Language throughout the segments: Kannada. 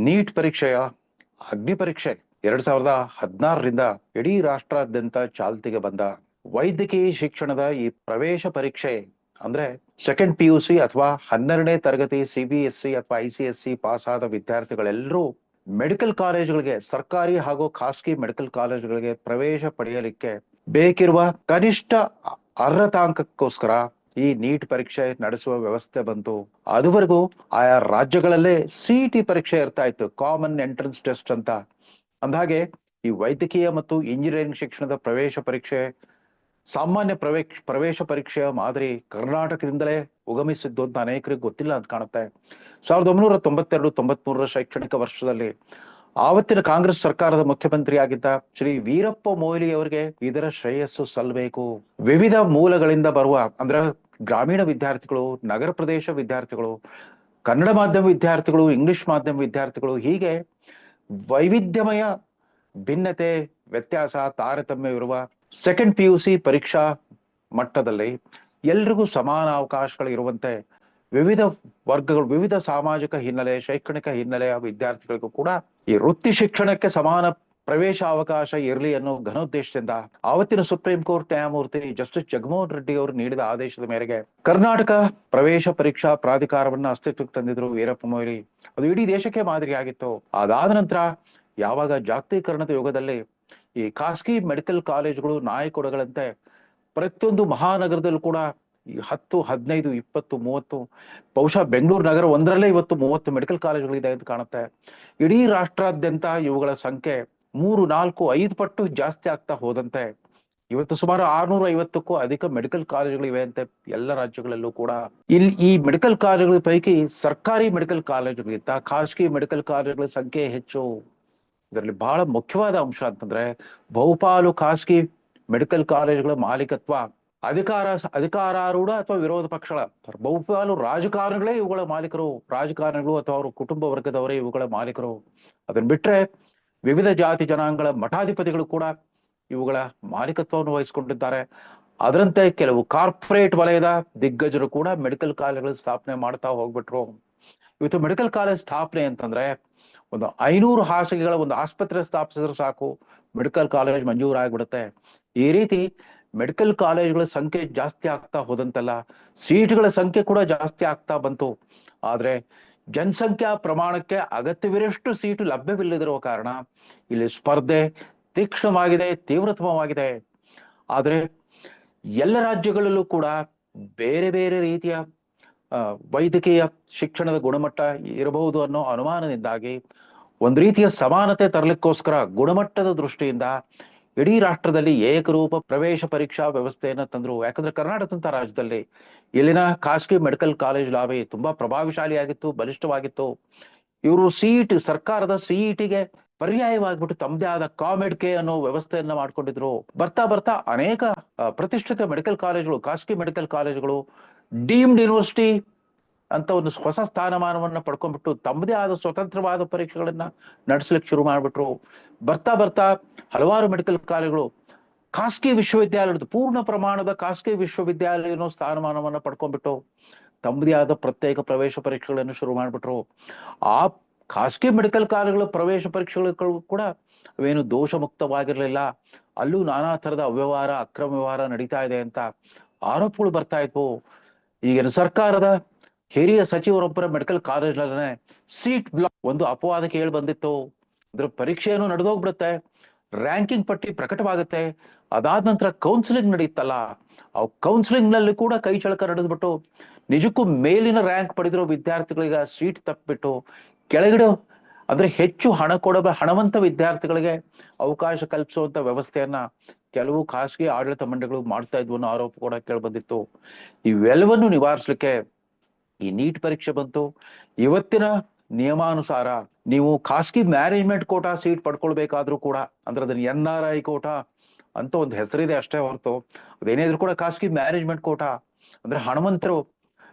ನೀಟ್ ಪರೀಕ್ಷೆಯ ಅಗ್ನಿ ಪರೀಕ್ಷೆ 2016ರಿಂದ ಇಡೀ ರಾಷ್ಟ್ರಾದ್ಯಂತ ಚಾಲ್ತಿಗೆ ಬಂದ ವೈದ್ಯಕೀಯ ಶಿಕ್ಷಣದ ಈ ಪ್ರವೇಶ ಪರೀಕ್ಷೆ ಅಂದ್ರೆ ಸೆಕೆಂಡ್ PUC ಅಥವಾ 12ನೇ ತರಗತಿ CBSE ಅಥವಾ ICSE ಪಾಸ್ ಆದ ವಿದ್ಯಾರ್ಥಿಗಳೆಲ್ಲರೂ ಮೆಡಿಕಲ್ ಕಾಲೇಜುಗಳಿಗೆ, ಸರ್ಕಾರಿ ಹಾಗೂ ಖಾಸಗಿ ಮೆಡಿಕಲ್ ಕಾಲೇಜುಗಳಿಗೆ ಪ್ರವೇಶ ಪಡೆಯಲಿಕ್ಕೆ ಬೇಕಿರುವ ಕನಿಷ್ಠ ಅರ್ಹತಾಂಕಕ್ಕೋಸ್ಕರ ಈ ನೀಟ್ ಪರೀಕ್ಷೆ ನಡೆಸುವ ವ್ಯವಸ್ಥೆ ಬಂತು. ಅದುವರೆಗೂ ಆಯಾ ರಾಜ್ಯಗಳಲ್ಲೇ CET ಪರೀಕ್ಷೆ ಇರ್ತಾ ಇತ್ತು, ಕಾಮನ್ ಎಂಟ್ರೆನ್ಸ್ ಟೆಸ್ಟ್ ಅಂತ. ಅಂದಹಾಗೆ ಈ ವೈದ್ಯಕೀಯ ಮತ್ತು ಇಂಜಿನಿಯರಿಂಗ್ ಶಿಕ್ಷಣದ ಪ್ರವೇಶ ಪರೀಕ್ಷೆ ಸಾಮಾನ್ಯ ಪ್ರವೇಶ ಪರೀಕ್ಷೆಯ ಮಾದರಿ ಕರ್ನಾಟಕದಿಂದಲೇ ಉಗಮಿಸಿದ್ದು ಅಂತ ಅನೇಕರಿಗೆ ಗೊತ್ತಿಲ್ಲ ಅಂತ ಕಾಣುತ್ತೆ. 1992-93 ಶೈಕ್ಷಣಿಕ ವರ್ಷದಲ್ಲಿ ಆವತ್ತಿನ ಕಾಂಗ್ರೆಸ್ ಸರ್ಕಾರದ ಮುಖ್ಯಮಂತ್ರಿಯಾಗಿದ್ದ ಶ್ರೀ ವೀರಪ್ಪ ಮೊಯ್ಲಿ ಅವರಿಗೆ ಇದರ ಶ್ರೇಯಸ್ಸು ಸಲ್ಲಬೇಕು. ವಿವಿಧ ಮೂಲಗಳಿಂದ ಬರುವ ಅಂದ್ರೆ ಗ್ರಾಮೀಣ ವಿದ್ಯಾರ್ಥಿಗಳು, ನಗರ ಪ್ರದೇಶ ವಿದ್ಯಾರ್ಥಿಗಳು, ಕನ್ನಡ ಮಾಧ್ಯಮ ವಿದ್ಯಾರ್ಥಿಗಳು, ಇಂಗ್ಲಿಷ್ ಮಾಧ್ಯಮ ವಿದ್ಯಾರ್ಥಿಗಳು, ಹೀಗೆ ವೈವಿಧ್ಯಮಯ ಭಿನ್ನತೆ, ವ್ಯತ್ಯಾಸ, ತಾರತಮ್ಯವಿರುವ ಸೆಕೆಂಡ್ PUC ಪರೀಕ್ಷಾ ಮಟ್ಟದಲ್ಲಿ ಎಲ್ರಿಗೂ ಸಮಾನ ಅವಕಾಶಗಳು ಇರುವಂತೆ ವಿವಿಧ ವರ್ಗಗಳು, ವಿವಿಧ ಸಾಮಾಜಿಕ ಹಿನ್ನೆಲೆ, ಶೈಕ್ಷಣಿಕ ಹಿನ್ನೆಲೆಯ ವಿದ್ಯಾರ್ಥಿಗಳಿಗೂ ಕೂಡ ಈ ವೃತ್ತಿ ಶಿಕ್ಷಣಕ್ಕೆ ಸಮಾನ ಪ್ರವೇಶ ಅವಕಾಶ ಇರಲಿ ಅನ್ನೋ ಘನೋದ್ದೇಶದಿಂದ ಆವತ್ತಿನ ಸುಪ್ರೀಂ ಕೋರ್ಟ್ ನ್ಯಾಯಮೂರ್ತಿ ಜಸ್ಟಿಸ್ ಜಗನ್ಮೋಹನ್ ರೆಡ್ಡಿ ಅವರು ನೀಡಿದ ಆದೇಶದ ಮೇರೆಗೆ ಕರ್ನಾಟಕ ಪ್ರವೇಶ ಪರೀಕ್ಷಾ ಪ್ರಾಧಿಕಾರವನ್ನ ಅಸ್ತಿತ್ವಕ್ಕೆ ತಂದಿದ್ರು ವೀರಪ್ಪ ಮೊಯ್ಲಿ. ಅದು ಇಡೀ ದೇಶಕ್ಕೆ ಮಾದರಿಯಾಗಿತ್ತು. ಅದಾದ ನಂತರ ಯಾವಾಗ ಜಾಗತೀಕರಣದ ಯುಗದಲ್ಲಿ ಈ ಖಾಸಗಿ ಮೆಡಿಕಲ್ ಕಾಲೇಜುಗಳು ನಾಯಕೊಡಗಳಂತೆ ಪ್ರತಿಯೊಂದು ಮಹಾನಗರದಲ್ಲೂ ಕೂಡ 10, 15, 20, 30, ಬಹುಶಃ ಬೆಂಗಳೂರು ನಗರ ಒಂದರಲ್ಲೇ ಇವತ್ತು 30 ಮೆಡಿಕಲ್ ಕಾಲೇಜುಗಳಿದೆ ಅಂತ ಕಾಣುತ್ತೆ. ಇಡೀ ರಾಷ್ಟ್ರಾದ್ಯಂತ ಇವುಗಳ ಸಂಖ್ಯೆ 3, 4, 5 ಪಟ್ಟು ಜಾಸ್ತಿ ಆಗ್ತಾ ಹೋದಂತೆ ಇವತ್ತು ಸುಮಾರು 650ಕ್ಕೂ ಅಧಿಕ ಮೆಡಿಕಲ್ ಕಾಲೇಜುಗಳಿವೆ ಅಂತೆ ಎಲ್ಲ ರಾಜ್ಯಗಳಲ್ಲೂ ಕೂಡ. ಇಲ್ಲಿ ಈ ಮೆಡಿಕಲ್ ಕಾಲೇಜುಗಳ ಪೈಕಿ ಸರ್ಕಾರಿ ಮೆಡಿಕಲ್ ಕಾಲೇಜುಗಳಿಗಿಂತ ಖಾಸಗಿ ಮೆಡಿಕಲ್ ಕಾಲೇಜುಗಳ ಸಂಖ್ಯೆ ಹೆಚ್ಚು. ಇದರಲ್ಲಿ ಬಹಳ ಮುಖ್ಯವಾದ ಅಂಶ ಅಂತಂದ್ರೆ ಬಹುಪಾಲು ಖಾಸಗಿ ಮೆಡಿಕಲ್ ಕಾಲೇಜುಗಳ ಮಾಲೀಕತ್ವ ಅಧಿಕಾರಾರೂಢ ಅಥವಾ ವಿರೋಧ ಪಕ್ಷಗಳ ಬಹುಪಾಲು ರಾಜಕಾರಣಿಗಳೇ ಇವುಗಳ ಮಾಲೀಕರು. ರಾಜಕಾರಣಿಗಳು ಅಥವಾ ಅವರ ಕುಟುಂಬ ವರ್ಗದವರೇ ಇವುಗಳ ಮಾಲೀಕರು. ಅದನ್ನ ಬಿಟ್ರೆ ವಿವಿಧ ಜಾತಿ ಜನಾಂಗಗಳ ಮಠಾಧಿಪತಿಗಳು ಕೂಡ ಇವುಗಳ ಮಾಲೀಕತ್ವವನ್ನು ವಹಿಸಿಕೊಂಡಿದ್ದಾರೆ. ಅದರಂತೆ ಕೆಲವು ಕಾರ್ಪೊರೇಟ್ ವಲಯದ ದಿಗ್ಗಜರು ಕೂಡ ಮೆಡಿಕಲ್ ಕಾಲೇಜುಗಳ ಸ್ಥಾಪನೆ ಮಾಡ್ತಾ ಹೋಗ್ಬಿಟ್ರು. ಇವತ್ತು ಮೆಡಿಕಲ್ ಕಾಲೇಜ್ ಸ್ಥಾಪನೆ ಅಂತಂದ್ರೆ ಒಂದು 500 ಹಾಸಿಗೆಗಳ ಒಂದು ಆಸ್ಪತ್ರೆ ಸ್ಥಾಪಿಸಿದ್ರೆ ಸಾಕು, ಮೆಡಿಕಲ್ ಕಾಲೇಜ್ ಮಂಜೂರಾಗ್ಬಿಡುತ್ತೆ. ಈ ರೀತಿ ಮೆಡಿಕಲ್ ಕಾಲೇಜುಗಳ ಸಂಖ್ಯೆ ಜಾಸ್ತಿ ಆಗ್ತಾ ಹೋದಂತೆಲ್ಲ ಸೀಟ್ಗಳ ಸಂಖ್ಯೆ ಕೂಡ ಜಾಸ್ತಿ ಆಗ್ತಾ ಬಂತು. ಆದ್ರೆ ಜನಸಂಖ್ಯಾ ಪ್ರಮಾಣಕ್ಕೆ ಅಗತ್ಯವಿರಷ್ಟು ಸೀಟು ಲಭ್ಯವಿಲ್ಲದಿರುವ ಕಾರಣ ಇಲ್ಲಿ ಸ್ಪರ್ಧೆ ತೀಕ್ಷ್ಣವಾಗಿದೆ, ತೀವ್ರತಮವಾಗಿದೆ. ಆದ್ರೆ ಎಲ್ಲ ರಾಜ್ಯಗಳಲ್ಲೂ ಕೂಡ ಬೇರೆ ಬೇರೆ ರೀತಿಯ ವೈದ್ಯಕೀಯ ಶಿಕ್ಷಣದ ಗುಣಮಟ್ಟ ಇರಬಹುದು ಅನ್ನೋ ಅನುಮಾನದಿಂದಾಗಿ ಒಂದು ರೀತಿಯ ಸಮಾನತೆ ತರಲಿಕ್ಕೋಸ್ಕರ ಗುಣಮಟ್ಟದ ದೃಷ್ಟಿಯಿಂದ ಇಡೀ ರಾಷ್ಟ್ರದಲ್ಲಿ ಏಕರೂಪ ಪ್ರವೇಶ ಪರೀಕ್ಷಾ ವ್ಯವಸ್ಥೆಯನ್ನ ತಂದ್ರು. ಯಾಕಂದ್ರೆ ಕರ್ನಾಟಕದಂತ ರಾಜ್ಯದಲ್ಲಿ ಇಲ್ಲಿನ ಖಾಸಗಿ ಮೆಡಿಕಲ್ ಕಾಲೇಜ್ ಲಾಬಿ ತುಂಬಾ ಪ್ರಭಾವಶಾಲಿಯಾಗಿತ್ತು, ಬಲಿಷ್ಠವಾಗಿತ್ತು. ಇವರು ಸರ್ಕಾರದ CETಗೆ ಪರ್ಯಾಯವಾಗಿಬಿಟ್ಟು ತಮ್ಮದೇ ಆದ ಕಾಮೆಡ್-ಕೆ ಅನ್ನೋ ವ್ಯವಸ್ಥೆಯನ್ನ ಮಾಡ್ಕೊಂಡಿದ್ರು. ಬರ್ತಾ ಬರ್ತಾ ಅನೇಕ ಪ್ರತಿಷ್ಠಿತ ಮೆಡಿಕಲ್ ಕಾಲೇಜುಗಳು, ಖಾಸಗಿ ಮೆಡಿಕಲ್ ಕಾಲೇಜುಗಳು ಡೀಮ್ಡ್ ಯೂನಿವರ್ಸಿಟಿ ಅಂತ ಒಂದು ಹೊಸ ಸ್ಥಾನಮಾನವನ್ನ ಪಡ್ಕೊಂಡ್ಬಿಟ್ಟು ತಮ್ಮದೇ ಆದ ಸ್ವತಂತ್ರವಾದ ಪರೀಕ್ಷೆಗಳನ್ನ ನಡೆಸಲಿಕ್ಕೆ ಶುರು ಮಾಡ್ಬಿಟ್ರು. ಬರ್ತಾ ಬರ್ತಾ ಹಲವಾರು ಮೆಡಿಕಲ್ ಕಾಲೇಜುಗಳು ಖಾಸಗಿ ವಿಶ್ವವಿದ್ಯಾಲಯದ ಪೂರ್ಣ ಪ್ರಮಾಣದ ಖಾಸಗಿ ವಿಶ್ವವಿದ್ಯಾಲಯ ಸ್ಥಾನಮಾನವನ್ನ ಪಡ್ಕೊಂಡ್ಬಿಟ್ಟು ತಮ್ಮದೇ ಆದ ಪ್ರತ್ಯೇಕ ಪ್ರವೇಶ ಪರೀಕ್ಷೆಗಳನ್ನು ಶುರು ಮಾಡ್ಬಿಟ್ರು. ಆ ಖಾಸಗಿ ಮೆಡಿಕಲ್ ಕಾಲೇಜುಗಳ ಪ್ರವೇಶ ಪರೀಕ್ಷೆಗಳು ಕೂಡ ಅವೇನು ದೋಷ ಮುಕ್ತವಾಗಿರ್ಲಿಲ್ಲ. ಅಲ್ಲೂ ನಾನಾ ತರದ ಅವ್ಯವಹಾರ, ಅಕ್ರಮ ವ್ಯವಹಾರ ನಡೀತಾ ಇದೆ ಅಂತ ಆರೋಪಗಳು ಬರ್ತಾ ಇದ್ವು. ಈಗಿನ ಸರ್ಕಾರದ ಹಿರಿಯ ಸಚಿವರೊಬ್ಬರ ಮೆಡಿಕಲ್ ಕಾಲೇಜ್ನಲ್ಲೇ ಸೀಟ್ ಬ್ಲಾಕ್ ಒಂದು ಅಪವಾದ ಕೇಳಿ ಬಂದಿತ್ತು. ಅದ್ರ ಪರೀಕ್ಷೆಯನ್ನು ನಡೆದೋಗ್ಬಿಡುತ್ತೆ, ರ್ಯಾಂಕಿಂಗ್ ಪಟ್ಟಿ ಪ್ರಕಟವಾಗುತ್ತೆ. ಅದಾದ ನಂತರ ಕೌನ್ಸಿಲಿಂಗ್ ನಡೆಯುತ್ತಲ್ಲ, ಆ ಕೌನ್ಸಿಲಿಂಗ್ ನಲ್ಲಿ ಕೂಡ ಕೈ ಚಳಕ ನಡೆದ್ಬಿಟ್ಟು ನಿಜಕ್ಕೂ ಮೇಲಿನ ರ್ಯಾಂಕ್ ಪಡೆದಿರೋ ವಿದ್ಯಾರ್ಥಿಗಳಿಗೆ ಸೀಟ್ ತಪ್ಪಿಬಿಟ್ಟು ಕೆಳಗಡೆ ಅಂದ್ರೆ ಹೆಚ್ಚು ಹಣವಂತ ವಿದ್ಯಾರ್ಥಿಗಳಿಗೆ ಅವಕಾಶ ಕಲ್ಪಿಸುವಂತ ವ್ಯವಸ್ಥೆಯನ್ನ ಕೆಲವು ಖಾಸಗಿ ಆಡಳಿತ ಮಂಡಳಿಗಳು ಮಾಡ್ತಾ ಇದ್ವು ಅನ್ನೋ ಆರೋಪ ಕೂಡ ಕೇಳಿ ಬಂದಿತ್ತು. ಇವೆಲ್ಲವನ್ನು ನಿವಾರಿಸಲಿಕ್ಕೆ ಈ ನೀಟ್ ಪರೀಕ್ಷೆ ಬಂತು. ಇವತ್ತಿನ ನಿಯಮಾನುಸಾರ ನೀವು ಖಾಸಗಿ ಮ್ಯಾನೇಜ್ಮೆಂಟ್ ಕೋಟಾ ಸೀಟ್ ಪಡ್ಕೊಳ್ಬೇಕಾದ್ರೂ ಕೂಡ, ಅಂದ್ರೆ ಅದನ್ನ NRI ಕೋಟಾ ಅಂತ ಒಂದು ಹೆಸರಿದೆ ಅಷ್ಟೇ ಹೊರತು ಅದೇನೇದ್ರು ಕೂಡ ಖಾಸಗಿ ಮ್ಯಾನೇಜ್ಮೆಂಟ್ ಕೋಟಾ ಅಂದ್ರೆ ಹಣವಂತರು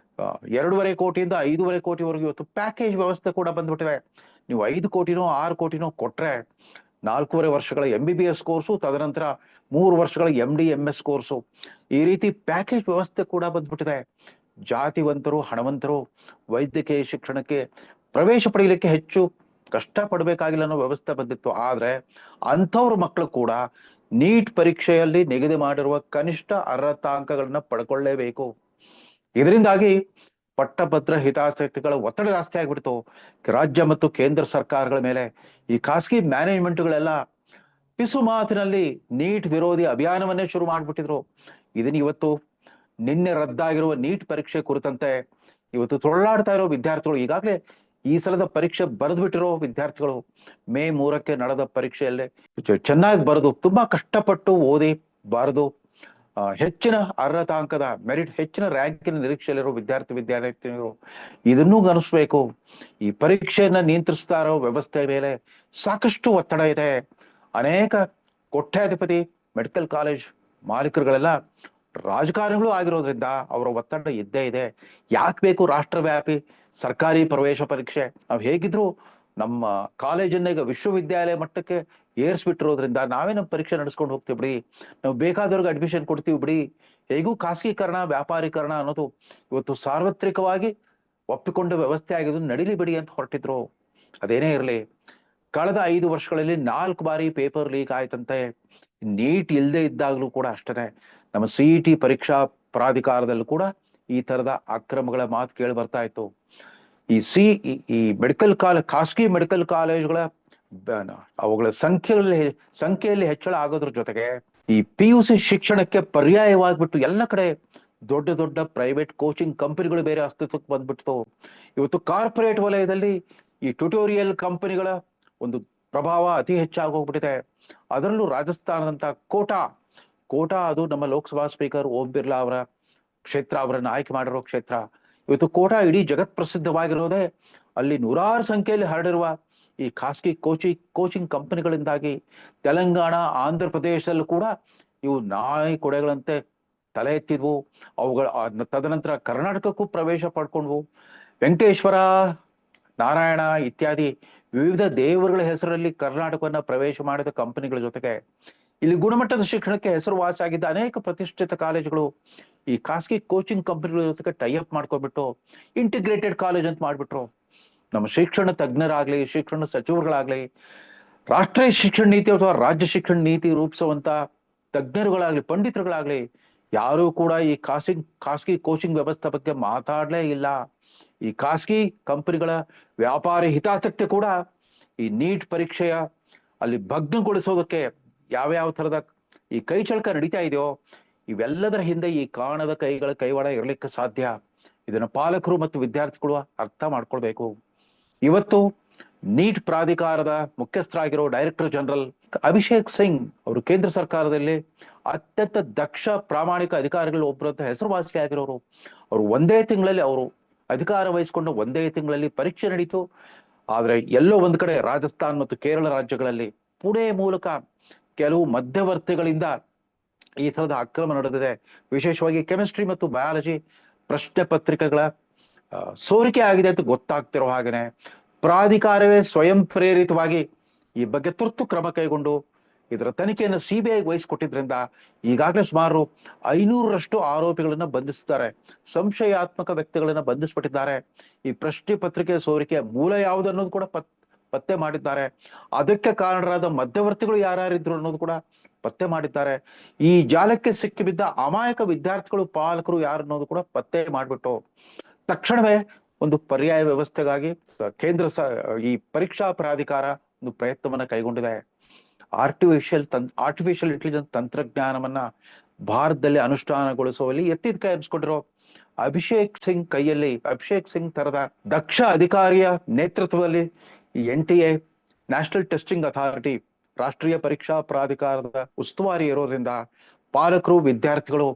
2.5 ಕೋಟಿಯಿಂದ 5.5 ಕೋಟಿವರೆಗೂ ಇವತ್ತು ಪ್ಯಾಕೇಜ್ ವ್ಯವಸ್ಥೆ ಕೂಡ ಬಂದ್ಬಿಟ್ಟಿದೆ. ನೀವು 5 ಕೋಟಿನೋ 6 ಕೋಟಿನೋ ಕೊಟ್ರೆ 4.5 ವರ್ಷಗಳ MBBS ಕೋರ್ಸು, ತದನಂತರ 3 ವರ್ಷಗಳ MD MS ಕೋರ್ಸು, ಈ ರೀತಿ ಪ್ಯಾಕೇಜ್ ವ್ಯವಸ್ಥೆ ಕೂಡ ಬಂದ್ಬಿಟ್ಟಿದೆ. ಜಾತಿವಂತರು, ಹಣವಂತರು ವೈದ್ಯಕೀಯ ಶಿಕ್ಷಣಕ್ಕೆ ಪ್ರವೇಶ ಪಡೆಯಲಿಕ್ಕೆ ಹೆಚ್ಚು ಕಷ್ಟ ಪಡ್ಬೇಕಾಗಿಲ್ಲ ಅನ್ನೋ ವ್ಯವಸ್ಥೆ ಬಂದಿತ್ತು. ಆದ್ರೆ ಅಂಥವ್ರ ಮಕ್ಕಳು ಕೂಡ ನೀಟ್ ಪರೀಕ್ಷೆಯಲ್ಲಿ ನಿಗದಿ ಮಾಡಿರುವ ಕನಿಷ್ಠ ಅರ್ಹತಾಂಕಗಳನ್ನ ಪಡ್ಕೊಳ್ಳೇಬೇಕು. ಇದರಿಂದಾಗಿ ಪಟ್ಟಭದ್ರ ಹಿತಾಸಕ್ತಿಗಳ ಒತ್ತಡ ಜಾಸ್ತಿ ಆಗ್ಬಿಡ್ತು ರಾಜ್ಯ ಮತ್ತು ಕೇಂದ್ರ ಸರ್ಕಾರಗಳ ಮೇಲೆ. ಈ ಖಾಸಗಿ ಮ್ಯಾನೇಜ್ಮೆಂಟ್ಗಳೆಲ್ಲ ಪಿಸು ಮಾತಿನಲ್ಲಿ ನೀಟ್ ವಿರೋಧಿ ಅಭಿಯಾನವನ್ನೇ ಶುರು ಮಾಡ್ಬಿಟ್ಟಿದ್ರು. ಇದನ್ನ ಇವತ್ತು ನಿನ್ನೆ ರದ್ದಾಗಿರುವ ನೀಟ್ ಪರೀಕ್ಷೆ ಕುರಿತಂತೆ ಇವತ್ತು ತೊಳ್ಳಾಡ್ತಾ ಇರೋ ವಿದ್ಯಾರ್ಥಿಗಳು, ಈಗಾಗಲೇ ಈ ಸಲದ ಪರೀಕ್ಷೆ ಬರೆದು ಬಿಟ್ಟಿರೋ ವಿದ್ಯಾರ್ಥಿಗಳು ಮೇ 3ಕ್ಕೆ ನಡೆದ ಪರೀಕ್ಷೆಯಲ್ಲೇ ಚೆನ್ನಾಗಿ ಬರೆದು ತುಂಬಾ ಕಷ್ಟಪಟ್ಟು ಓದಿ ಬರೆದು ಹೆಚ್ಚಿನ ಅರ್ಹತಾಂಕದ ಮೆರಿಟ್ ಹೆಚ್ಚಿನ ರ್ಯಾಂಕಿನ ನಿರೀಕ್ಷೆಯಲ್ಲಿರೋ ವಿದ್ಯಾರ್ಥಿನಿಯರು ಇದನ್ನೂ ಗಮನಿಸ್ಬೇಕು. ಈ ಪರೀಕ್ಷೆಯನ್ನ ನಿಯಂತ್ರಿಸ್ತಾ ಇರೋ ವ್ಯವಸ್ಥೆ ಮೇಲೆ ಸಾಕಷ್ಟು ಒತ್ತಡ ಇದೆ. ಅನೇಕ ಕೋಟ್ಯಾಧಿಪತಿ ಮೆಡಿಕಲ್ ಕಾಲೇಜ್ ಮಾಲೀಕರುಗಳೆಲ್ಲ ರಾಜಕಾರಣಿಗಳು ಆಗಿರೋದ್ರಿಂದ ಅವರ ಒತ್ತಡ ಇದ್ದೇ ಇದೆ. ಯಾಕೆ ಬೇಕು ರಾಷ್ಟ್ರವ್ಯಾಪಿ ಸರ್ಕಾರಿ ಪ್ರವೇಶ ಪರೀಕ್ಷೆ? ನಾವು ಹೇಗಿದ್ರು ನಮ್ಮ ಕಾಲೇಜನ್ನ ಈಗ ವಿಶ್ವವಿದ್ಯಾಲಯ ಮಟ್ಟಕ್ಕೆ ಏರ್ಸ್ಬಿಟ್ಟಿರೋದ್ರಿಂದ ನಾವೇ ನಮ್ಮ ಪರೀಕ್ಷೆ ನಡೆಸ್ಕೊಂಡು ಹೋಗ್ತೀವಿ ಬಿಡಿ, ನಾವು ಬೇಕಾದವ್ರಿಗೆ ಅಡ್ಮಿಷನ್ ಕೊಡ್ತೀವಿ ಬಿಡಿ, ಹೇಗೂ ಖಾಸಗೀಕರಣ ವ್ಯಾಪಾರೀಕರಣ ಅನ್ನೋದು ಇವತ್ತು ಸಾರ್ವತ್ರಿಕವಾಗಿ ಒಪ್ಪಿಕೊಂಡ ವ್ಯವಸ್ಥೆ ಆಗಿದ್ದು ನಡಿಲಿ ಬಿಡಿ ಅಂತ ಹೊರಟಿದ್ರು. ಅದೇನೇ ಇರಲಿ, ಕಳೆದ 5 ವರ್ಷಗಳಲ್ಲಿ 4 ಬಾರಿ ಪೇಪರ್ ಲೀಕ್ ಆಯ್ತಂತೆ. ನೀಟ್ ಇಲ್ಲದೆ ಇದ್ದಾಗಲೂ ಕೂಡ ಅಷ್ಟೇ. ನಮ್ಮ CET ಪರೀಕ್ಷಾ ಪ್ರಾಧಿಕಾರದಲ್ಲೂ ಕೂಡ ಈ ತರದ ಅಕ್ರಮಗಳ ಮಾತು ಕೇಳಿ ಬರ್ತಾ ಇತ್ತು. ಈ ಖಾಸಗಿ ಮೆಡಿಕಲ್ ಕಾಲೇಜುಗಳ ಅವುಗಳ ಸಂಖ್ಯೆಯಲ್ಲಿ ಹೆಚ್ಚಳ ಆಗೋದ್ರ ಜೊತೆಗೆ ಈ PUC ಶಿಕ್ಷಣಕ್ಕೆ ಪರ್ಯಾಯವಾಗ್ಬಿಟ್ಟು ಎಲ್ಲ ಕಡೆ ದೊಡ್ಡ ದೊಡ್ಡ ಪ್ರೈವೇಟ್ ಕೋಚಿಂಗ್ ಕಂಪನಿಗಳು ಬೇರೆ ಅಸ್ತಿತ್ವಕ್ಕೆ ಬಂದ್ಬಿಡ್ತು. ಇವತ್ತು ಕಾರ್ಪೊರೇಟ್ ವಲಯದಲ್ಲಿ ಈ ಟ್ಯುಟೋರಿಯಲ್ ಕಂಪನಿಗಳ ಒಂದು ಪ್ರಭಾವ ಅತಿ ಹೆಚ್ಚಾಗೋಗ್ಬಿಟ್ಟಿದೆ. ಅದರಲ್ಲೂ ರಾಜಸ್ಥಾನದಂತ ಕೋಟಾ ಅದು ನಮ್ಮ ಲೋಕಸಭಾ ಸ್ಪೀಕರ್ ಓಂ ಬಿರ್ಲಾ ಅವರ ಕ್ಷೇತ್ರ, ಅವರನ್ನು ಆಯ್ಕೆ ಮಾಡಿರೋ ಕ್ಷೇತ್ರ. ಇವತ್ತು ಕೋಟಾ ಇಡೀ ಜಗತ್ ಪ್ರಸಿದ್ಧವಾಗಿರೋದೇ ಅಲ್ಲಿ ನೂರಾರು ಸಂಖ್ಯೆಯಲ್ಲಿ ಹರಡಿರುವ ಈ ಖಾಸಗಿ ಕೋಚಿಂಗ್ ಕಂಪನಿಗಳಿಂದಾಗಿ. ತೆಲಂಗಾಣ, ಆಂಧ್ರ ಪ್ರದೇಶದಲ್ಲೂ ಕೂಡ ಇವು ನಾಯಿ ಕೊಡೆಗಳಂತೆ ತಲೆ ಎತ್ತಿದ್ವು. ಅವುಗಳ ತದನಂತರ ಕರ್ನಾಟಕಕ್ಕೂ ಪ್ರವೇಶ ಪಡ್ಕೊಂಡ್ವು. ವೆಂಕಟೇಶ್ವರ, ನಾರಾಯಣ ಇತ್ಯಾದಿ ವಿವಿಧ ದೇವರುಗಳ ಹೆಸರಲ್ಲಿ ಕರ್ನಾಟಕವನ್ನ ಪ್ರವೇಶ ಮಾಡಿದ ಕಂಪನಿಗಳ ಜೊತೆಗೆ ಇಲ್ಲಿ ಗುಣಮಟ್ಟದ ಶಿಕ್ಷಣಕ್ಕೆ ಹೆಸರುವಾಸಿಯಾಗಿದ್ದ ಅನೇಕ ಪ್ರತಿಷ್ಠಿತ ಕಾಲೇಜುಗಳು ಈ ಖಾಸಗಿ ಕೋಚಿಂಗ್ ಕಂಪನಿಗಳ ಜೊತೆಗೆ ಟೈಅಪ್ ಮಾಡ್ಕೊಬಿಟ್ಟು ಇಂಟಿಗ್ರೇಟೆಡ್ ಕಾಲೇಜ್ ಅಂತ ಮಾಡ್ಬಿಟ್ರು. ನಮ್ಮ ಶಿಕ್ಷಣ ತಜ್ಞರಾಗ್ಲಿ, ಶಿಕ್ಷಣ ಸಚಿವರುಗಳಾಗ್ಲಿ, ರಾಷ್ಟ್ರೀಯ ಶಿಕ್ಷಣ ನೀತಿ ಅಥವಾ ರಾಜ್ಯ ಶಿಕ್ಷಣ ನೀತಿ ರೂಪಿಸುವಂತ ತಜ್ಞರುಗಳಾಗ್ಲಿ, ಪಂಡಿತರುಗಳಾಗ್ಲಿ ಯಾರೂ ಕೂಡ ಈ ಖಾಸಗಿ ಕೋಚಿಂಗ್ ವ್ಯವಸ್ಥೆ ಬಗ್ಗೆ ಮಾತಾಡ್ಲೇ ಇಲ್ಲ. ಈ ಖಾಸಗಿ ಕಂಪನಿಗಳ ವ್ಯಾಪಾರಿ ಹಿತಾಸಕ್ತಿ ಕೂಡ ಈ ನೀಟ್ ಪರೀಕ್ಷೆಯ ಅಲ್ಲಿ ಭಗ್ನಗೊಳಿಸೋದಕ್ಕೆ ಯಾವ್ಯಾವ ತರದ ಈ ಕೈಚಳಕ ನಡೀತಾ ಇದೆಯೋ ಇವೆಲ್ಲದರ ಹಿಂದೆ ಈ ಕಾಣದ ಕೈಗಳ ಕೈವಾಡ ಇರಲಿಕ್ಕೆ ಸಾಧ್ಯ. ಇದನ್ನ ಪಾಲಕರು ಮತ್ತು ವಿದ್ಯಾರ್ಥಿಗಳು ಅರ್ಥ ಮಾಡ್ಕೊಳ್ಬೇಕು. ಇವತ್ತು ನೀಟ್ ಪ್ರಾಧಿಕಾರದ ಮುಖ್ಯಸ್ಥರಾಗಿರೋ ಡೈರೆಕ್ಟರ್ ಜನರಲ್ ಅಭಿಷೇಕ್ ಸಿಂಗ್ ಅವರು ಕೇಂದ್ರ ಸರ್ಕಾರದಲ್ಲಿ ಅತ್ಯಂತ ದಕ್ಷ ಪ್ರಾಮಾಣಿಕ ಅಧಿಕಾರಿಗಳು ಒಬ್ಬರು ಅಂತ ಹೆಸರುವಾಸಿ ಆಗಿರೋರು. ಅವರು ಒಂದೇ ತಿಂಗಳಲ್ಲಿ ಅವರು ಅಧಿಕಾರ ವಹಿಸಿಕೊಂಡು ಒಂದೇ ತಿಂಗಳಲ್ಲಿ ಪರೀಕ್ಷೆ ನಡೀತು. ಆದ್ರೆ ಎಲ್ಲೋ ಒಂದ್ ಕಡೆ ರಾಜಸ್ಥಾನ್ ಮತ್ತು ಕೇರಳ ರಾಜ್ಯಗಳಲ್ಲಿ ಪುಣೆ ಮೂಲಕ ಕೆಲವು ಮಧ್ಯವರ್ತಿಗಳಿಂದ ಈ ತರದ ಅಕ್ರಮ ನಡೆದಿದೆ. ವಿಶೇಷವಾಗಿ ಕೆಮಿಸ್ಟ್ರಿ ಮತ್ತು ಬಯಾಲಜಿ ಪ್ರಶ್ನೆ ಪತ್ರಿಕೆಗಳ ಸೋರಿಕೆ ಆಗಿದೆ ಅಂತ ಗೊತ್ತಾಗ್ತಿರೋ ಹಾಗೇನೆ ಪ್ರಾಧಿಕಾರವೇ ಸ್ವಯಂ ಪ್ರೇರಿತವಾಗಿ ಈ ಬಗ್ಗೆ ತುರ್ತು ಕ್ರಮ ಕೈಗೊಂಡು ಇದರ ತನಿಖೆಯನ್ನು CBI ವಹಿಸಿಕೊಟ್ಟಿದ್ರಿಂದ ಈಗಾಗಲೇ ಸುಮಾರು 500ರಷ್ಟು ಆರೋಪಿಗಳನ್ನ ಬಂಧಿಸಿದ್ದಾರೆ. ಸಂಶಯಾತ್ಮಕ ವ್ಯಕ್ತಿಗಳನ್ನ ಬಂಧಿಸ್ಬಿಟ್ಟಿದ್ದಾರೆ. ಈ ಪ್ರಶ್ನೆ ಪತ್ರಿಕೆ ಸೋರಿಕೆಯ ಮೂಲ ಯಾವುದು ಅನ್ನೋದು ಕೂಡ ಪತ್ತೆ ಮಾಡಿದ್ದಾರೆ. ಅದಕ್ಕೆ ಕಾರಣರಾದ ಮಧ್ಯವರ್ತಿಗಳು ಯಾರ್ಯಾರಿದ್ರು ಅನ್ನೋದು ಕೂಡ ಪತ್ತೆ ಮಾಡಿದ್ದಾರೆ. ಈ ಜಾಲಕ್ಕೆ ಸಿಕ್ಕಿಬಿದ್ದ ಅಮಾಯಕ ವಿದ್ಯಾರ್ಥಿಗಳು, ಪಾಲಕರು ಯಾರು ಅನ್ನೋದು ಕೂಡ ಪತ್ತೆ ಮಾಡಿಬಿಟ್ಟು ತಕ್ಷಣವೇ ಒಂದು ಪರ್ಯಾಯ ವ್ಯವಸ್ಥೆಗಾಗಿ ಈ ಪರೀಕ್ಷಾ ಪ್ರಾಧಿಕಾರ ಒಂದು ಪ್ರಯತ್ನವನ್ನ ಕೈಗೊಂಡಿದೆ. ಆರ್ಟಿಫಿಷಿಯಲ್ ಇಂಟೆಲಿಜೆನ್ಸ್ ತಂತ್ರಜ್ಞಾನವನ್ನ ಭಾರತದಲ್ಲಿ ಅನುಷ್ಠಾನಗೊಳಿಸುವಲ್ಲಿ ಎತ್ತಿದ ಕೈ ಅನ್ಸ್ಕೊಂಡಿರೋ ಅಭಿಷೇಕ್ ಸಿಂಗ್ ತರದ ದಕ್ಷ ಅಧಿಕಾರಿಯ ನೇತೃತ್ವದಲ್ಲಿ ಈ NTA ನ್ಯಾಷನಲ್ ಟೆಸ್ಟಿಂಗ್ ಅಥಾರಿಟಿ ರಾಷ್ಟ್ರೀಯ ಪರೀಕ್ಷಾ ಪ್ರಾಧಿಕಾರದ ಉಸ್ತುವಾರಿ ಇರೋದ್ರಿಂದ ಪಾಲಕರು, ವಿದ್ಯಾರ್ಥಿಗಳು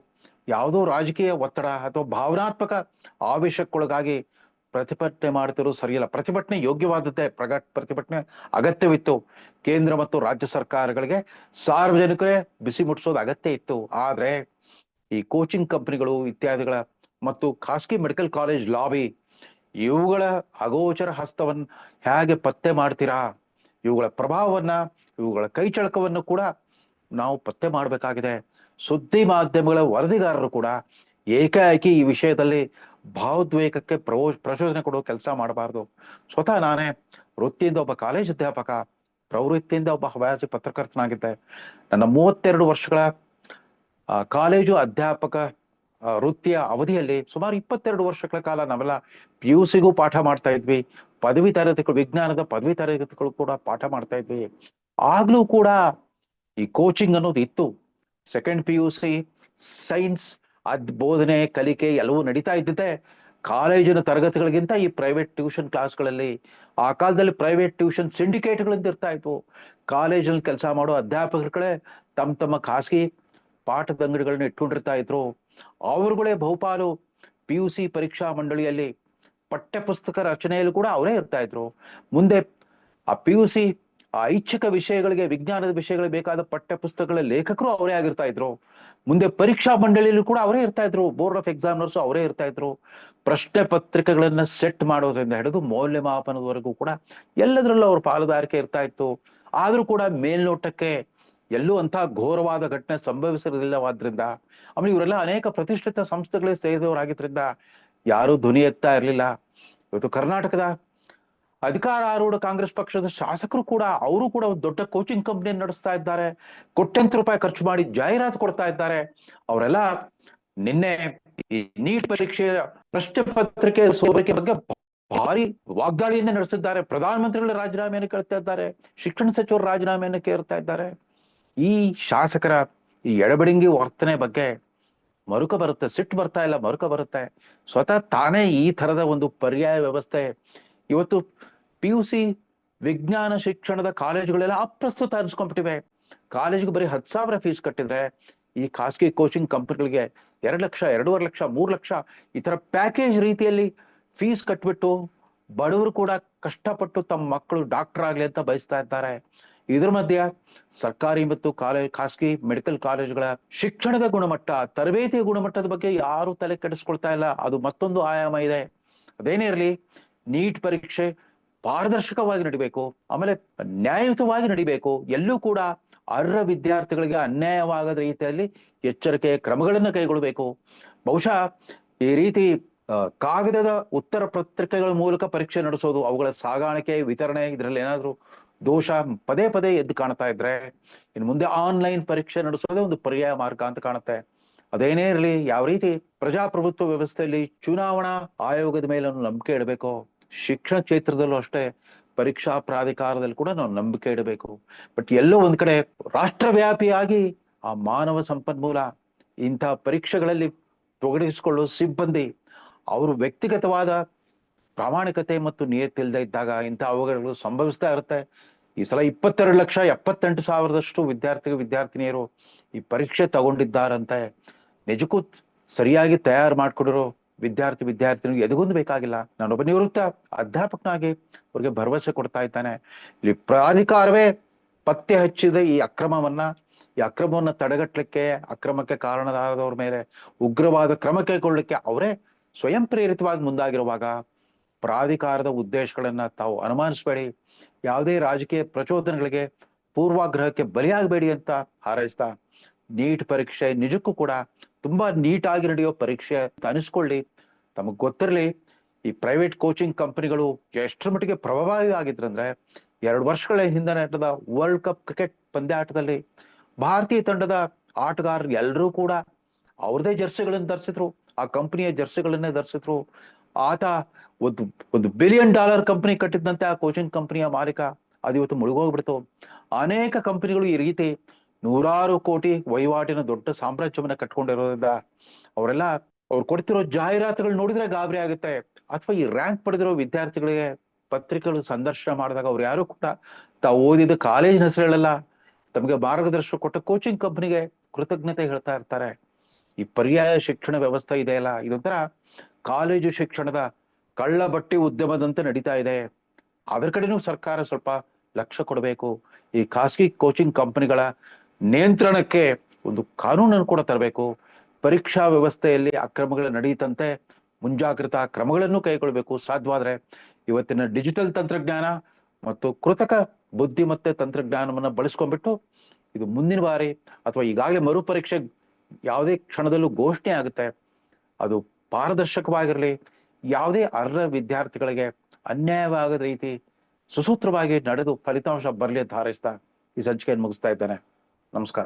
ಯಾವುದೋ ರಾಜಕೀಯ ಒತ್ತಡ ಅಥವಾ ಭಾವನಾತ್ಮಕ ಆವೇಶಕ್ಕೊಳಗಾಗಿ ಪ್ರತಿಭಟನೆ ಮಾಡ್ತಿರೋ ಸರಿಯಲ್ಲ. ಪ್ರತಿಭಟನೆ ಯೋಗ್ಯವಾದದ್ದೇ, ಪ್ರತಿಭಟನೆ ಅಗತ್ಯವಿತ್ತು. ಕೇಂದ್ರ ಮತ್ತು ರಾಜ್ಯ ಸರ್ಕಾರಗಳಿಗೆ ಸಾರ್ವಜನಿಕರೇ ಬಿಸಿ ಮುಟ್ಟಿಸೋದು ಅಗತ್ಯ ಇತ್ತು. ಆದ್ರೆ ಈ ಕೋಚಿಂಗ್ ಕಂಪನಿಗಳು ಇತ್ಯಾದಿಗಳ ಮತ್ತು ಖಾಸಗಿ ಮೆಡಿಕಲ್ ಕಾಲೇಜ್ ಲಾಬಿ ಇವುಗಳ ಅಗೋಚರ ಹಸ್ತವನ್ನ ಹೇಗೆ ಪತ್ತೆ ಮಾಡ್ತೀರಾ? ಇವುಗಳ ಪ್ರಭಾವವನ್ನ, ಇವುಗಳ ಕೈಚಳಕವನ್ನು ಕೂಡ ನಾವು ಪತ್ತೆ ಮಾಡಬೇಕಾಗಿದೆ. ಸುದ್ದಿ ಮಾಧ್ಯಮಗಳ ವರದಿಗಾರರು ಕೂಡ ಏಕಾಏಕಿ ಈ ವಿಷಯದಲ್ಲಿ ಭಾವೋದ್ವೇಗಕ್ಕೆ ಪ್ರಚೋದನೆ ಕೊಡುವ ಕೆಲಸ ಮಾಡಬಾರ್ದು. ಸ್ವತಃ ನಾನೇ ವೃತ್ತಿಯಿಂದ ಒಬ್ಬ ಕಾಲೇಜ್ ಅಧ್ಯಾಪಕ, ಪ್ರವೃತ್ತಿಯಿಂದ ಒಬ್ಬ ಹವ್ಯಾಸಿ ಪತ್ರಕರ್ತನಾಗಿದ್ದೆ. ನನ್ನ 32 ವರ್ಷಗಳ ಕಾಲೇಜು ಅಧ್ಯಾಪಕ ವೃತ್ತಿಯ ಅವಧಿಯಲ್ಲಿ ಸುಮಾರು 22 ವರ್ಷಗಳ ಕಾಲ ನಾವೆಲ್ಲ PUCಗೂ ಪಾಠ ಮಾಡ್ತಾ ಇದ್ವಿ, ಪದವಿ ತರಗತಿಗಳು, ವಿಜ್ಞಾನದ ಪದವಿ ತರಗತಿಗಳು ಕೂಡ ಪಾಠ ಮಾಡ್ತಾ ಇದ್ವಿ. ಆಗ್ಲೂ ಕೂಡ ಈ ಕೋಚಿಂಗ್ ಅನ್ನೋದು ಇತ್ತು. ಸೆಕೆಂಡ್ PUC ಸೈನ್ಸ್ ಬೋಧನೆ ಕಲಿಕೆ ಎಲ್ಲವೂ ನಡೀತಾ ಇದ್ದಿದೆ ಕಾಲೇಜಿನ ತರಗತಿಗಳಿಗಿಂತ ಈ ಪ್ರೈವೇಟ್ ಟ್ಯೂಷನ್ ಕ್ಲಾಸ್ಗಳಲ್ಲಿ. ಆ ಕಾಲದಲ್ಲಿ ಪ್ರೈವೇಟ್ ಟ್ಯೂಷನ್ ಸಿಂಡಿಕೇಟ್ಗಳಿಂದ ಇರ್ತಾ ಇತ್ತು. ಕಾಲೇಜಲ್ಲಿ ಕೆಲಸ ಮಾಡೋ ಅಧ್ಯಾಪಕರುಗಳೇ ತಮ್ಮ ತಮ್ಮ ಖಾಸಗಿ ಪಾಠದ ಅಂಗಡಿಗಳನ್ನ ಇಟ್ಕೊಂಡಿರ್ತಾ ಇದ್ರು. ಅವರುಗಳೇ ಬಹುಪಾಲು PUC ಪರೀಕ್ಷಾ ಮಂಡಳಿಯಲ್ಲಿ ಪಠ್ಯ ಪುಸ್ತಕ ರಚನೆಯಲ್ಲೂ ಕೂಡ ಅವರೇ ಇರ್ತಾ ಇದ್ರು. ಮುಂದೆ ಆ PUC ಐಚ್ಛಿಕ ವಿಷಯಗಳಿಗೆ, ವಿಜ್ಞಾನದ ವಿಷಯಗಳಿಗೆ ಬೇಕಾದ ಪಠ್ಯ ಪುಸ್ತಕಗಳ ಲೇಖಕರು ಅವರೇ ಆಗಿರ್ತಾ ಇದ್ರು. ಮುಂದೆ ಪರೀಕ್ಷಾ ಮಂಡಳಿಯಲ್ಲೂ ಕೂಡ ಅವರೇ ಇರ್ತಾ ಇದ್ರು. ಬೋರ್ಡ್ ಆಫ್ ಎಕ್ಸಾಮಿನರ್ಸ್ ಅವರೇ ಇರ್ತಾ ಇದ್ರು. ಪ್ರಶ್ನೆ ಪತ್ರಿಕೆಗಳನ್ನ ಸೆಟ್ ಮಾಡೋದ್ರಿಂದ ಹಿಡಿದು ಮೌಲ್ಯಮಾಪನದವರೆಗೂ ಕೂಡ ಎಲ್ಲದರಲ್ಲೂ ಅವ್ರ ಪಾಲುದಾರಿಕೆ ಇರ್ತಾ ಇತ್ತು. ಆದ್ರೂ ಕೂಡ ಮೇಲ್ನೋಟಕ್ಕೆ ಎಲ್ಲೂ ಅಂತ ಘೋರವಾದ ಘಟನೆ ಸಂಭವಿಸಿರಲಿಲ್ಲವಾದ್ರಿಂದ, ಆಮೇಲೆ ಇವರೆಲ್ಲ ಅನೇಕ ಪ್ರತಿಷ್ಠಿತ ಸಂಸ್ಥೆಗಳಿಗೆ ಸೇರಿದವರಾಗಿದ್ರಿಂದ ಯಾರು ಧ್ವನಿ ಎತ್ತಾ ಇರಲಿಲ್ಲ. ಇವತ್ತು ಕರ್ನಾಟಕದ ಅಧಿಕಾರಾರೂಢ ಕಾಂಗ್ರೆಸ್ ಪಕ್ಷದ ಶಾಸಕರು ಕೂಡ, ಅವರು ಕೂಡ ಒಂದು ದೊಡ್ಡ ಕೋಚಿಂಗ್ ಕಂಪನಿಯನ್ನು ನಡೆಸ್ತಾ ಇದ್ದಾರೆ, ಕೋಟ್ಯಂತರ ರೂಪಾಯಿ ಖರ್ಚು ಮಾಡಿ ಜಾಹೀರಾತು ಕೊಡ್ತಾ ಇದ್ದಾರೆ. ಅವರೆಲ್ಲ ನಿನ್ನೆ ಈ ನೀಟ್ ಪರೀಕ್ಷೆಯ ಪ್ರಶ್ನೆ ಪತ್ರಿಕೆ ಸೋರಿಕೆ ಬಗ್ಗೆ ಭಾರಿ ವಾಗ್ದಾಳಿಯನ್ನೇ ನಡೆಸಿದ್ದಾರೆ. ಪ್ರಧಾನಮಂತ್ರಿಗಳ ರಾಜೀನಾಮೆಯನ್ನು ಕೇಳ್ತಾ ಇದ್ದಾರೆ, ಶಿಕ್ಷಣ ಸಚಿವರ ರಾಜೀನಾಮೆಯನ್ನು ಕೇಳ್ತಾ ಇದ್ದಾರೆ. ಈ ಶಾಸಕರ ಈ ಎಡಬಡಿಂಗಿ ವರ್ತನೆ ಬಗ್ಗೆ ಮರುಕ ಬರುತ್ತೆ, ಸಿಟ್ಟು ಬರ್ತಾ ಇಲ್ಲ, ಮರುಕ ಬರುತ್ತೆ. ಸ್ವತಃ ತಾನೇ ಈ ತರದ ಒಂದು ಪರ್ಯಾಯ ವ್ಯವಸ್ಥೆ ಇವತ್ತು PUC ವಿಜ್ಞಾನ ಶಿಕ್ಷಣದ ಕಾಲೇಜುಗಳೆಲ್ಲ ಅಪ್ರಸ್ತುತ ಅನ್ಸ್ಕೊಂಡ್ಬಿಟ್ಟಿವೆ. ಕಾಲೇಜಿಗೆ ಬರೀ 10,000 ಫೀಸ್ ಕಟ್ಟಿದ್ರೆ ಈ ಖಾಸಗಿ ಕೋಚಿಂಗ್ ಕಂಪನಿಗಳಿಗೆ 2 ಲಕ್ಷ, 2.5 ಲಕ್ಷ, 3 ಲಕ್ಷ ಈ ತರ ಪ್ಯಾಕೇಜ್ ರೀತಿಯಲ್ಲಿ ಫೀಸ್ ಕಟ್ಬಿಟ್ಟು ಬಡವರು ಕೂಡ ಕಷ್ಟಪಟ್ಟು ತಮ್ಮ ಮಕ್ಕಳು ಡಾಕ್ಟರ್ ಆಗ್ಲಿ ಅಂತ ಬಯಸ್ತಾ ಇದ್ದಾರೆ. ಇದ್ರ ಮಧ್ಯೆ ಸರ್ಕಾರಿ ಮತ್ತು ಖಾಸಗಿ ಮೆಡಿಕಲ್ ಕಾಲೇಜುಗಳ ಶಿಕ್ಷಣದ ಗುಣಮಟ್ಟ, ತರಬೇತಿಯ ಗುಣಮಟ್ಟದ ಬಗ್ಗೆ ಯಾರು ತಲೆ ಕೆಡಿಸ್ಕೊಳ್ತಾ ಇಲ್ಲ. ಅದು ಮತ್ತೊಂದು ಆಯಾಮ ಇದೆ. ಅದೇನೇ ಇರಲಿ, ನೀಟ್ ಪರೀಕ್ಷೆ ಪಾರದರ್ಶಕವಾಗಿ ನಡಿಬೇಕು, ಆಮೇಲೆ ನ್ಯಾಯಯುತವಾಗಿ ನಡಿಬೇಕು. ಎಲ್ಲೂ ಕೂಡ ಅರ್ಹ ವಿದ್ಯಾರ್ಥಿಗಳಿಗೆ ಅನ್ಯಾಯವಾಗದ ರೀತಿಯಲ್ಲಿ ಎಚ್ಚರಿಕೆ ಕ್ರಮಗಳನ್ನು ಕೈಗೊಳ್ಳಬೇಕು. ಬಹುಶಃ ಈ ರೀತಿ ಕಾಗದದ ಉತ್ತರ ಪತ್ರಿಕೆಗಳ ಮೂಲಕ ಪರೀಕ್ಷೆ ನಡೆಸೋದು, ಅವುಗಳ ಸಾಗಾಣಿಕೆ, ವಿತರಣೆ, ಇದರಲ್ಲಿ ಏನಾದ್ರು ದೋಷ ಪದೇ ಪದೇ ಎದ್ದು ಕಾಣ್ತಾ ಇದ್ರೆ ಇನ್ನು ಮುಂದೆ ಆನ್ಲೈನ್ ಪರೀಕ್ಷೆ ನಡೆಸೋದೇ ಒಂದು ಪರ್ಯಾಯ ಮಾರ್ಗ ಅಂತ ಕಾಣುತ್ತೆ. ಅದೇನೇ ಇರಲಿ, ಯಾವ ರೀತಿ ಪ್ರಜಾಪ್ರಭುತ್ವ ವ್ಯವಸ್ಥೆಯಲ್ಲಿ ಚುನಾವಣಾ ಆಯೋಗದ ಮೇಲೆ ನಂಬಿಕೆ ಇಡಬೇಕು, ಶಿಕ್ಷಣ ಕ್ಷೇತ್ರದಲ್ಲೂ ಅಷ್ಟೇ ಪರೀಕ್ಷಾ ಪ್ರಾಧಿಕಾರದಲ್ಲಿ ಕೂಡ ನಾವು ನಂಬಿಕೆ ಇಡಬೇಕು. ಬಟ್ ಎಲ್ಲೋ ಒಂದ್ ಕಡೆ ರಾಷ್ಟ್ರವ್ಯಾಪಿಯಾಗಿ ಆ ಮಾನವ ಸಂಪನ್ಮೂಲ ಇಂಥ ಪರೀಕ್ಷೆಗಳಲ್ಲಿ ತೊಡಗಿಸಿಕೊಳ್ಳೋ ಸಿಬ್ಬಂದಿ ಅವರು ವ್ಯಕ್ತಿಗತವಾದ ಪ್ರಾಮಾಣಿಕತೆ ಮತ್ತು ನಿಯತ್ತಿಲ್ಲದೆ ಇದ್ದಾಗ ಇಂಥ ಅವಘಡಗಳು ಸಂಭವಿಸ್ತಾ ಇರುತ್ತೆ. ಈ ಸಲ 22,78,000 ವಿದ್ಯಾರ್ಥಿನಿಯರು ಈ ಪರೀಕ್ಷೆ ತಗೊಂಡಿದ್ದಾರಂತೆ. ನಿಜಕ್ಕೂ ಸರಿಯಾಗಿ ತಯಾರು ಮಾಡ್ಕೊಂಡಿರೋ ವಿದ್ಯಾರ್ಥಿನಿಗೆ ಎದಗೊಂದು ಬೇಕಾಗಿಲ್ಲ. ನಾನೊಬ್ಬ ನಿವೃತ್ತ ಅಧ್ಯಾಪಕನಾಗಿ ಅವ್ರಿಗೆ ಭರವಸೆ ಕೊಡ್ತಾ ಇದ್ದಾನೆ. ಇಲ್ಲಿ ಪ್ರಾಧಿಕಾರವೇ ಪತ್ತೆ ಹಚ್ಚಿದ ಈ ಅಕ್ರಮವನ್ನ ತಡೆಗಟ್ಟಲಿಕ್ಕೆ, ಅಕ್ರಮಕ್ಕೆ ಕಾರಣರಾದವ್ರ ಮೇಲೆ ಉಗ್ರವಾದ ಕ್ರಮ ಕೈಗೊಳ್ಳಲಿಕ್ಕೆ ಅವರೇ ಸ್ವಯಂ ಪ್ರೇರಿತವಾಗಿ ಮುಂದಾಗಿರುವಾಗ ಪ್ರಾಧಿಕಾರದ ಉದ್ದೇಶಗಳನ್ನ ತಾವು ಅನುಮಾನಿಸಬೇಡಿ, ಯಾವುದೇ ರಾಜಕೀಯ ಪ್ರಚೋದನೆಗಳಿಗೆ, ಪೂರ್ವಾಗ್ರಹಕ್ಕೆ ಬಲಿಯಾಗಬೇಡಿ ಅಂತ ಹಾರೈಸ್ತಾ, ನೀಟ್ ಪರೀಕ್ಷೆ ನಿಜಕ್ಕೂ ಕೂಡ ತುಂಬಾ ನೀಟಾಗಿ ನಡೆಯೋ ಪರೀಕ್ಷೆ ಅಂತ ಅನಿಸ್ಕೊಳ್ಳಿ. ತಮಗ್ ಗೊತ್ತಿರಲಿ, ಈ ಪ್ರೈವೇಟ್ ಕೋಚಿಂಗ್ ಕಂಪನಿಗಳು ಎಷ್ಟರ ಮಟ್ಟಿಗೆ ಪ್ರಭಾವಿ ಆಗಿದ್ರಂದ್ರೆ 2 ವರ್ಷಗಳ ಹಿಂದೆ ನಡೆದ ವರ್ಲ್ಡ್ ಕಪ್ ಕ್ರಿಕೆಟ್ ಪಂದ್ಯಾಟದಲ್ಲಿ ಭಾರತೀಯ ತಂಡದ ಆಟಗಾರರು ಎಲ್ಲರೂ ಕೂಡ ಅವ್ರದೇ ಜರ್ಸಿಗಳನ್ನು ಧರಿಸಿದ್ರು, ಆ ಕಂಪನಿಯ ಜರ್ಸಿಗಳನ್ನೇ ಧರಿಸಿದ್ರು. ಆತ ಒಂದು $1 ಬಿಲಿಯನ್ ಕಂಪನಿ ಕಟ್ಟಿದ್ದಂತೆ ಆ ಕೋಚಿಂಗ್ ಕಂಪನಿಯ ಮಾಲೀಕ, ಅದು ಇವತ್ತು ಮುಳುಗೋಗ್ಬಿಡ್ತು. ಅನೇಕ ಕಂಪನಿಗಳು ಈ ರೀತಿ ನೂರಾರು ಕೋಟಿ ವಹಿವಾಟಿನ ದೊಡ್ಡ ಸಾಮ್ರಾಜ್ಯವನ್ನ ಕಟ್ಕೊಂಡಿರೋದ್ರಿಂದ ಅವರೆಲ್ಲ ಅವ್ರು ಕೊಡ್ತಿರೋ ಜಾಹೀರಾತುಗಳು ನೋಡಿದ್ರೆ ಗಾಬರಿ ಆಗುತ್ತೆ. ಅಥವಾ ಈ ರ್ಯಾಂಕ್ ಪಡೆದಿರೋ ವಿದ್ಯಾರ್ಥಿಗಳಿಗೆ ಪತ್ರಿಕೆಗಳು ಸಂದರ್ಶನ ಮಾಡಿದಾಗ ಅವ್ರು ಯಾರು ಕೂಡ ತಾವು ಓದಿದ ಕಾಲೇಜಿನ ಹೆಸರು ಹೇಳಲ್ಲ, ತಮಗೆ ಮಾರ್ಗದರ್ಶನ ಕೊಟ್ಟ ಕೋಚಿಂಗ್ ಕಂಪನಿಗೆ ಕೃತಜ್ಞತೆ ಹೇಳ್ತಾ ಇರ್ತಾರೆ. ಈ ಪರ್ಯಾಯ ಶಿಕ್ಷಣ ವ್ಯವಸ್ಥೆ ಇದೆಯಲ್ಲ, ಇದೊಂಥರ ಕಾಲೇಜು ಶಿಕ್ಷಣದ ಕಳ್ಳ ಬಟ್ಟಿ ಉದ್ಯಮದಂತೆ ನಡೀತಾ ಇದೆ. ಅದ್ರ ಕಡೆನೂ ಸರ್ಕಾರ ಸ್ವಲ್ಪ ಲಕ್ಷ್ಯ ಕೊಡಬೇಕು. ಈ ಖಾಸಗಿ ಕೋಚಿಂಗ್ ಕಂಪನಿಗಳ ನಿಯಂತ್ರಣಕ್ಕೆ ಒಂದು ಕಾನೂನನ್ನು ಕೂಡ ತರಬೇಕು. ಪರೀಕ್ಷಾ ವ್ಯವಸ್ಥೆಯಲ್ಲಿ ಅಕ್ರಮಗಳು ನಡೆಯುತ್ತಂತೆ ಮುಂಜಾಗ್ರತಾ ಕ್ರಮಗಳನ್ನು ಕೈಗೊಳ್ಳಬೇಕು. ಸಾಧ್ಯವಾದ್ರೆ ಇವತ್ತಿನ ಡಿಜಿಟಲ್ ತಂತ್ರಜ್ಞಾನ ಮತ್ತು ಕೃತಕ ಬುದ್ಧಿಮತ್ತೆ ತಂತ್ರಜ್ಞಾನವನ್ನ ಬಳಸ್ಕೊಂಡ್ಬಿಟ್ಟು ಇದು ಮುಂದಿನ ಬಾರಿ ಅಥವಾ ಈಗಾಗಲೇ ಮರುಪರೀಕ್ಷೆ ಯಾವುದೇ ಕ್ಷಣದಲ್ಲೂ ಘೋಷಣೆ ಆಗುತ್ತೆ, ಅದು ಪಾರದರ್ಶಕವಾಗಿರಲಿ, ಯಾವುದೇ ಅರ್ಹ ವಿದ್ಯಾರ್ಥಿಗಳಿಗೆ ಅನ್ಯಾಯವಾಗದ ರೀತಿ ಸುಸೂತ್ರವಾಗಿ ನಡೆದು ಫಲಿತಾಂಶ ಬರಲಿ ಅಂತ ಹಾರೈಸ್ತಾ ಈ ಸಂಚಿಕೆಯನ್ನು ಮುಗಿಸ್ತಾ ಇದ್ದೇನೆ. ನಮಸ್ಕಾರ.